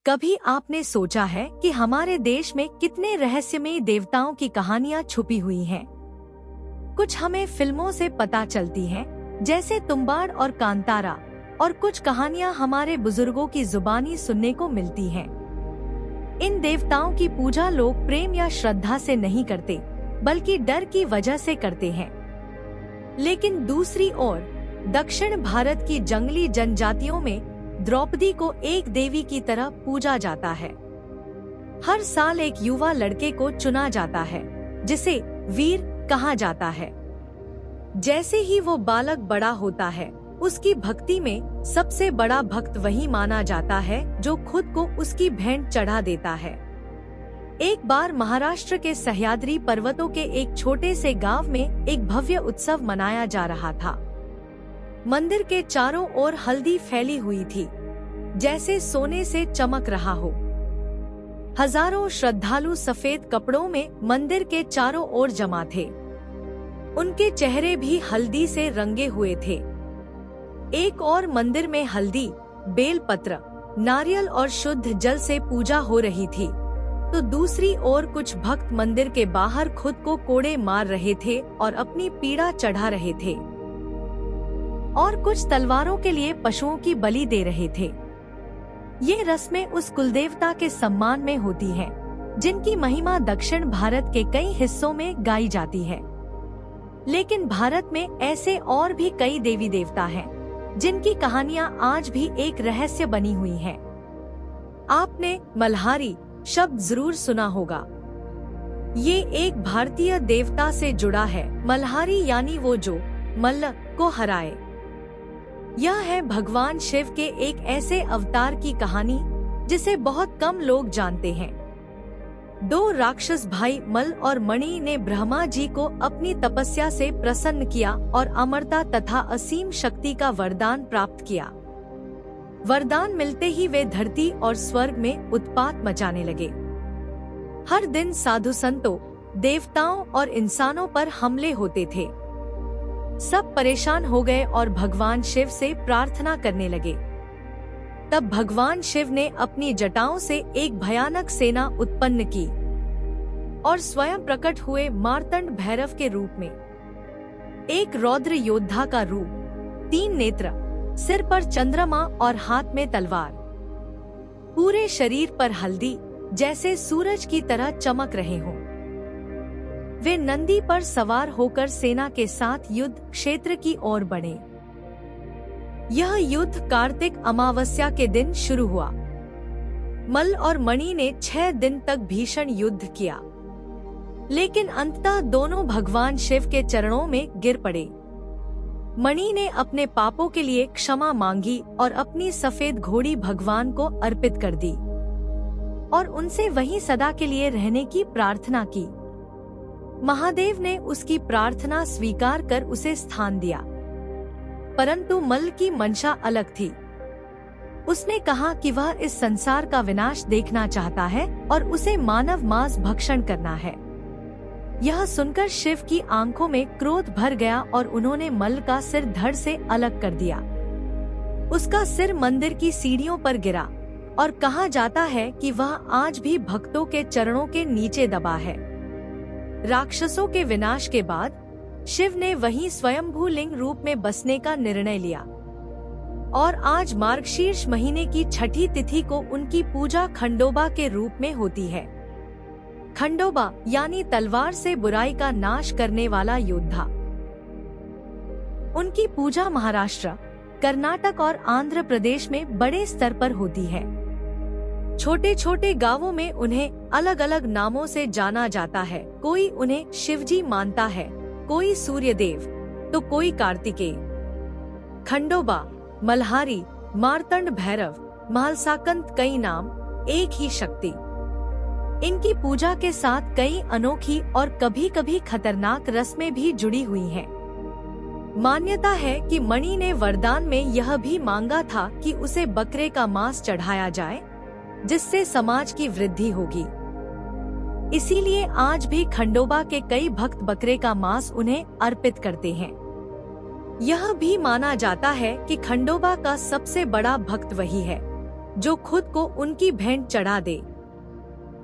कभी आपने सोचा है कि हमारे देश में कितने रहस्यमयी देवताओं की कहानियां छुपी हुई हैं? कुछ हमें फिल्मों से पता चलती हैं, जैसे तुम्बाड़ और कांतारा, और कुछ कहानियां हमारे बुजुर्गों की जुबानी सुनने को मिलती हैं। इन देवताओं की पूजा लोग प्रेम या श्रद्धा से नहीं करते, बल्कि डर की वजह से करते हैं। लेकिन दूसरी ओर दक्षिण भारत की जंगली जनजातियों में द्रौपदी को एक देवी की तरह पूजा जाता है। हर साल एक युवा लड़के को चुना जाता है, जिसे वीर कहा जाता है। जैसे ही वो बालक बड़ा होता है, उसकी भक्ति में सबसे बड़ा भक्त वही माना जाता है जो खुद को उसकी भेंट चढ़ा देता है। एक बार महाराष्ट्र के सह्याद्री पर्वतों के एक छोटे से गांव में एक भव्य उत्सव मनाया जा रहा था। मंदिर के चारों ओर हल्दी फैली हुई थी, जैसे सोने से चमक रहा हो। हजारों श्रद्धालु सफेद कपड़ों में मंदिर के चारों ओर जमा थे। उनके चेहरे भी हल्दी से रंगे हुए थे। एक और मंदिर में हल्दी, बेलपत्र, नारियल और शुद्ध जल से पूजा हो रही थी, तो दूसरी ओर कुछ भक्त मंदिर के बाहर खुद को कोड़े मार रहे थे और अपनी पीड़ा चढ़ा रहे थे, और कुछ तलवारों के लिए पशुओं की बलि दे रहे थे। ये रस्में उस कुलदेवता के सम्मान में होती हैं, जिनकी महिमा दक्षिण भारत के कई हिस्सों में गाई जाती है। लेकिन भारत में ऐसे और भी कई देवी देवता हैं, जिनकी कहानियां आज भी एक रहस्य बनी हुई हैं। आपने मल्हारी शब्द जरूर सुना होगा। ये एक भारतीय देवता से जुड़ा है। मल्हारी यानी वो जो मल्ल को हराए। यह है भगवान शिव के एक ऐसे अवतार की कहानी जिसे बहुत कम लोग जानते हैं। दो राक्षस भाई मल और मणि ने ब्रह्मा जी को अपनी तपस्या से प्रसन्न किया और अमरता तथा असीम शक्ति का वरदान प्राप्त किया। वरदान मिलते ही वे धरती और स्वर्ग में उत्पात मचाने लगे। हर दिन साधु संतों, देवताओं और इंसानों पर हमले होते थे। सब परेशान हो गए और भगवान शिव से प्रार्थना करने लगे। तब भगवान शिव ने अपनी जटाओं से एक भयानक सेना उत्पन्न की और स्वयं प्रकट हुए मार्तंड भैरव के रूप में। एक रौद्र योद्धा का रूप, 3 नेत्र, सिर पर चंद्रमा और हाथ में तलवार, पूरे शरीर पर हल्दी जैसे सूरज की तरह चमक रहे हों। वे नंदी पर सवार होकर सेना के साथ युद्ध क्षेत्र की ओर बढ़े। यह युद्ध कार्तिक अमावस्या के दिन शुरू हुआ। मल और मणि ने 6 दिन तक भीषण युद्ध किया, लेकिन अंततः दोनों भगवान शिव के चरणों में गिर पड़े। मणि ने अपने पापों के लिए क्षमा मांगी और अपनी सफेद घोड़ी भगवान को अर्पित कर दी और उनसे वहीं सदा के लिए रहने की प्रार्थना की। महादेव ने उसकी प्रार्थना स्वीकार कर उसे स्थान दिया, परंतु मल की मंशा अलग थी। उसने कहा कि वह इस संसार का विनाश देखना चाहता है और उसे मानव मांस भक्षण करना है। यह सुनकर शिव की आंखों में क्रोध भर गया और उन्होंने मल का सिर धड़ से अलग कर दिया। उसका सिर मंदिर की सीढ़ियों पर गिरा और कहा जाता है कि वह आज भी भक्तों के चरणों के नीचे दबा है। राक्षसों के विनाश के बाद शिव ने वहीं स्वयंभू लिंग रूप में बसने का निर्णय लिया और आज मार्गशीर्ष महीने की 6ठी तिथि को उनकी पूजा खंडोबा के रूप में होती है। खंडोबा यानी तलवार से बुराई का नाश करने वाला योद्धा। उनकी पूजा महाराष्ट्र, कर्नाटक और आंध्र प्रदेश में बड़े स्तर पर होती है। छोटे छोटे गांवों में उन्हें अलग अलग नामों से जाना जाता है। कोई उन्हें शिवजी मानता है, कोई सूर्यदेव, तो कोई कार्तिकेय। खंडोबा, मल्हारी, मार्तंड भैरव, महालसाकंत, कई नाम, एक ही शक्ति। इनकी पूजा के साथ कई अनोखी और कभी कभी खतरनाक रस्में भी जुड़ी हुई हैं। मान्यता है कि मणि ने वरदान में यह भी मांगा था कि उसे बकरे का मांस चढ़ाया जाए, जिससे समाज की वृद्धि होगी। इसीलिए आज भी खंडोबा के कई भक्त बकरे का मांस उन्हें अर्पित करते हैं। यह भी माना जाता है कि खंडोबा का सबसे बड़ा भक्त वही है जो खुद को उनकी भेंट चढ़ा दे।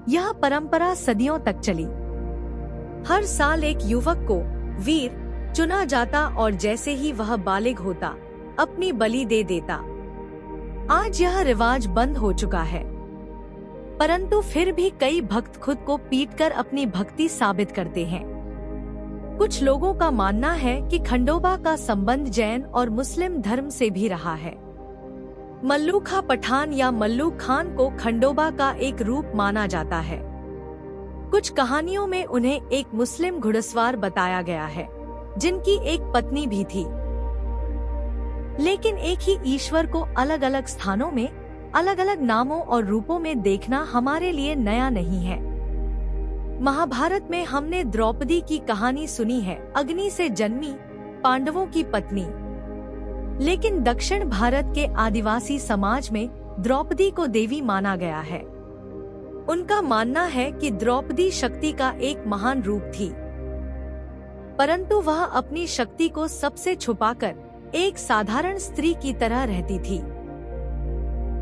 यह परंपरा सदियों तक चली। हर साल एक युवक को वीर चुना जाता और जैसे ही वह बालिग होता अपनी बलि दे देता। आज यह रिवाज बंद हो चुका है, परंतु फिर भी कई भक्त खुद को पीटकर अपनी भक्ति साबित करते हैं। कुछ लोगों का मानना है कि खंडोबा का संबंध जैन और मुस्लिम धर्म से भी रहा है। मल्लूखा पठान या मल्लूक खान को खंडोबा का एक रूप माना जाता है। कुछ कहानियों में उन्हें एक मुस्लिम घुड़सवार बताया गया है, जिनकी एक पत्नी भी थी। लेकिन एक ही ईश्वर को अलग अलग स्थानों में अलग अलग नामों और रूपों में देखना हमारे लिए नया नहीं है। महाभारत में हमने द्रौपदी की कहानी सुनी है, अग्नि से जन्मी पांडवों की पत्नी। लेकिन दक्षिण भारत के आदिवासी समाज में द्रौपदी को देवी माना गया है। उनका मानना है कि द्रौपदी शक्ति का एक महान रूप थी, परंतु वह अपनी शक्ति को सबसे छुपाकर एक साधारण स्त्री की तरह रहती थी।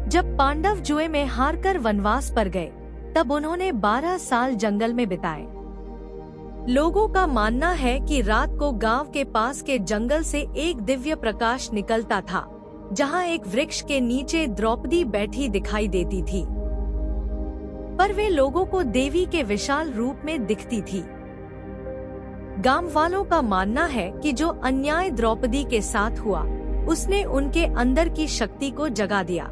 जब पांडव जुए में हारकर वनवास पर गए, तब उन्होंने 12 साल जंगल में बिताए। लोगों का मानना है कि रात को गांव के पास के जंगल से एक दिव्य प्रकाश निकलता था, जहां एक वृक्ष के नीचे द्रौपदी बैठी दिखाई देती थी, पर वे लोगों को देवी के विशाल रूप में दिखती थी। गांव वालों का मानना है कि जो अन्याय द्रौपदी के साथ हुआ, उसने उनके अंदर की शक्ति को जगा दिया।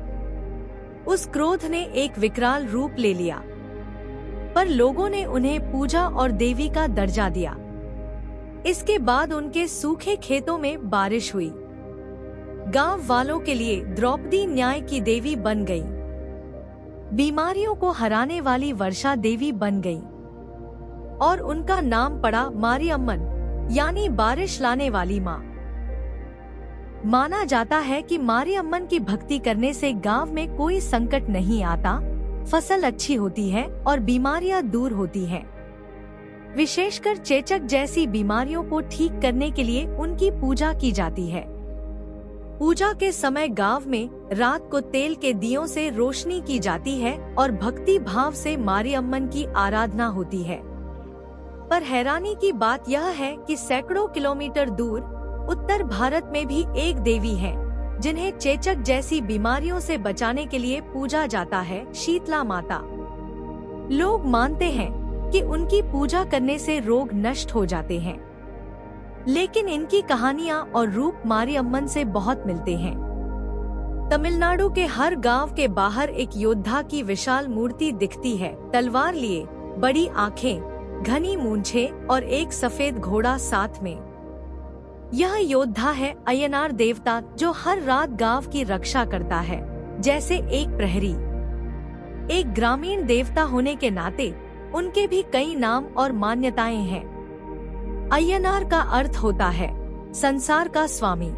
उस क्रोध ने एक विकराल रूप ले लिया, पर लोगों ने उन्हें पूजा और देवी का दर्जा दिया। इसके बाद उनके सूखे खेतों में बारिश हुई। गांव वालों के लिए द्रौपदी न्याय की देवी बन गई। बीमारियों को हराने वाली वर्षा देवी बन गई और उनका नाम पड़ा मारियम्मन, यानी बारिश लाने वाली माँ। माना जाता है कि मारियम्मन की भक्ति करने से गांव में कोई संकट नहीं आता, फसल अच्छी होती है और बीमारियां दूर होती हैं। विशेषकर चेचक जैसी बीमारियों को ठीक करने के लिए उनकी पूजा की जाती है। पूजा के समय गांव में रात को तेल के दियों से रोशनी की जाती है और भक्ति भाव से मारियम्मन की आराधना होती है। पर हैरानी की बात यह है कि सैकड़ों किलोमीटर दूर उत्तर भारत में भी एक देवी है, जिन्हें चेचक जैसी बीमारियों से बचाने के लिए पूजा जाता है, शीतला माता। लोग मानते हैं कि उनकी पूजा करने से रोग नष्ट हो जाते हैं। लेकिन इनकी कहानियां और रूप मारियम्मन से बहुत मिलते हैं। तमिलनाडु के हर गांव के बाहर एक योद्धा की विशाल मूर्ति दिखती है, तलवार लिए, बड़ी आंखें, घनी मूंछें और एक सफेद घोड़ा साथ में। यह योद्धा है अय्यनार देवता, जो हर रात गांव की रक्षा करता है, जैसे एक प्रहरी। एक ग्रामीण देवता होने के नाते उनके भी कई नाम और मान्यताएं हैं। अय्यनार का अर्थ होता है संसार का स्वामी।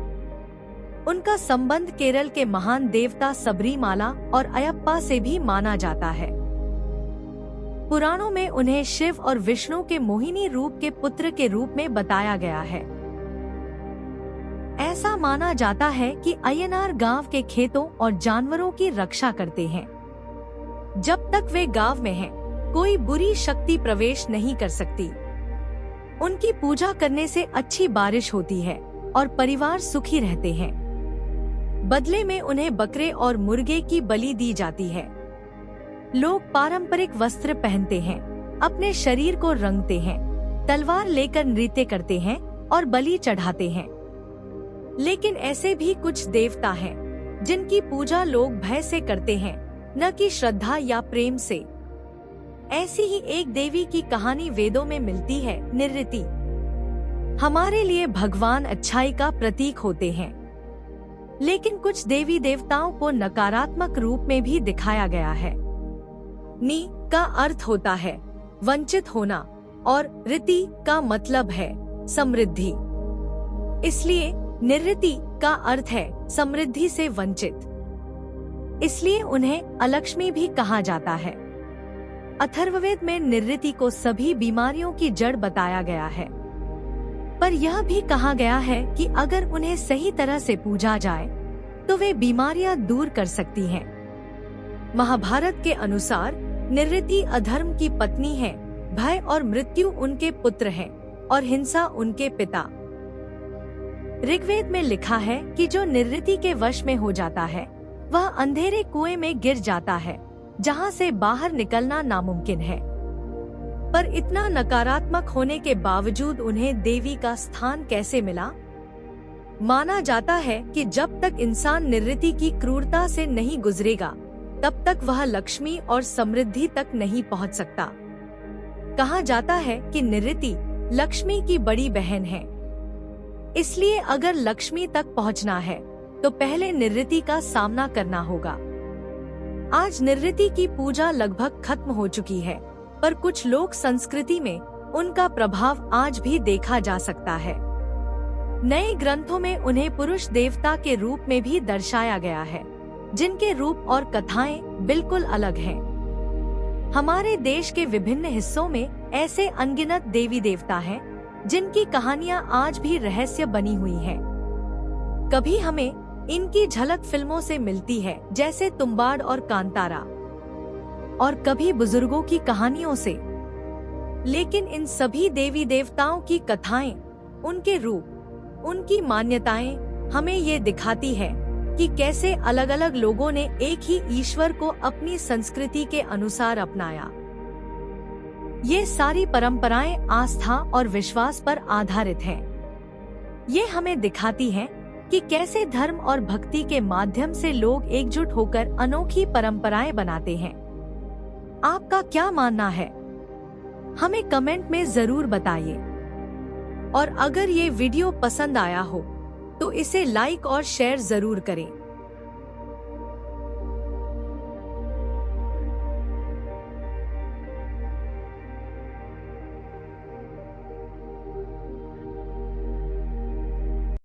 उनका संबंध केरल के महान देवता सबरीमाला और अयप्पा से भी माना जाता है। पुराणों में उन्हें शिव और विष्णु के मोहिनी रूप के पुत्र के रूप में बताया गया है। ऐसा माना जाता है कि अय्यनार गांव के खेतों और जानवरों की रक्षा करते हैं। जब तक वे गांव में हैं, कोई बुरी शक्ति प्रवेश नहीं कर सकती। उनकी पूजा करने से अच्छी बारिश होती है और परिवार सुखी रहते हैं। बदले में उन्हें बकरे और मुर्गे की बलि दी जाती है। लोग पारंपरिक वस्त्र पहनते हैं, अपने शरीर को रंगते हैं, तलवार लेकर नृत्य करते हैं और बलि चढ़ाते हैं। लेकिन ऐसे भी कुछ देवता हैं, जिनकी पूजा लोग भय से करते हैं, न कि श्रद्धा या प्रेम से। ऐसी ही एक देवी की कहानी वेदों में मिलती है, निरृति। हमारे लिए भगवान अच्छाई का प्रतीक होते हैं, लेकिन कुछ देवी देवताओं को नकारात्मक रूप में भी दिखाया गया है। नि का अर्थ होता है वंचित होना और ऋति का मतलब है समृद्धि। इसलिए निरृति का अर्थ है समृद्धि से वंचित। इसलिए उन्हें अलक्ष्मी भी कहा जाता है। अथर्ववेद में निरृति को सभी बीमारियों की जड़ बताया गया है, पर यह भी कहा गया है कि अगर उन्हें सही तरह से पूजा जाए तो वे बीमारियां दूर कर सकती हैं। महाभारत के अनुसार निवृत्ति अधर्म की पत्नी है, भय और मृत्यु उनके पुत्र हैं और हिंसा उनके पिता। ऋग्वेद में लिखा है कि जो निवृत्ति के वश में हो जाता है वह अंधेरे कुएं में गिर जाता है, जहां से बाहर निकलना नामुमकिन है। पर इतना नकारात्मक होने के बावजूद उन्हें देवी का स्थान कैसे मिला? माना जाता है कि जब तक इंसान निवृत्ति की क्रूरता से नहीं गुजरेगा, तब तक वह लक्ष्मी और समृद्धि तक नहीं पहुंच सकता। कहा जाता है कि निवृत्ति लक्ष्मी की बड़ी बहन है, इसलिए अगर लक्ष्मी तक पहुंचना है तो पहले निवृत्ति का सामना करना होगा। आज निवृत्ति की पूजा लगभग खत्म हो चुकी है, पर कुछ लोक संस्कृति में उनका प्रभाव आज भी देखा जा सकता है। नए ग्रंथों में उन्हें पुरुष देवता के रूप में भी दर्शाया गया है, जिनके रूप और कथाएं बिल्कुल अलग हैं। हमारे देश के विभिन्न हिस्सों में ऐसे अनगिनत देवी देवता हैं, जिनकी कहानियां आज भी रहस्य बनी हुई हैं। कभी हमें इनकी झलक फिल्मों से मिलती है, जैसे तुम्बाड़ और कांतारा, और कभी बुजुर्गों की कहानियों से। लेकिन इन सभी देवी देवताओं की कथाएं, उनके रूप, उनकी मान्यताएं हमें ये दिखाती है कि कैसे अलग अलग लोगों ने एक ही ईश्वर को अपनी संस्कृति के अनुसार अपनाया। ये सारी परंपराएं आस्था और विश्वास पर आधारित हैं। ये हमें दिखाती हैं कि कैसे धर्म और भक्ति के माध्यम से लोग एकजुट होकर अनोखी परंपराएं बनाते हैं। आपका क्या मानना है? हमें कमेंट में जरूर बताइए। और अगर ये वीडियो पसंद आया हो तो इसे लाइक और शेयर जरूर करें।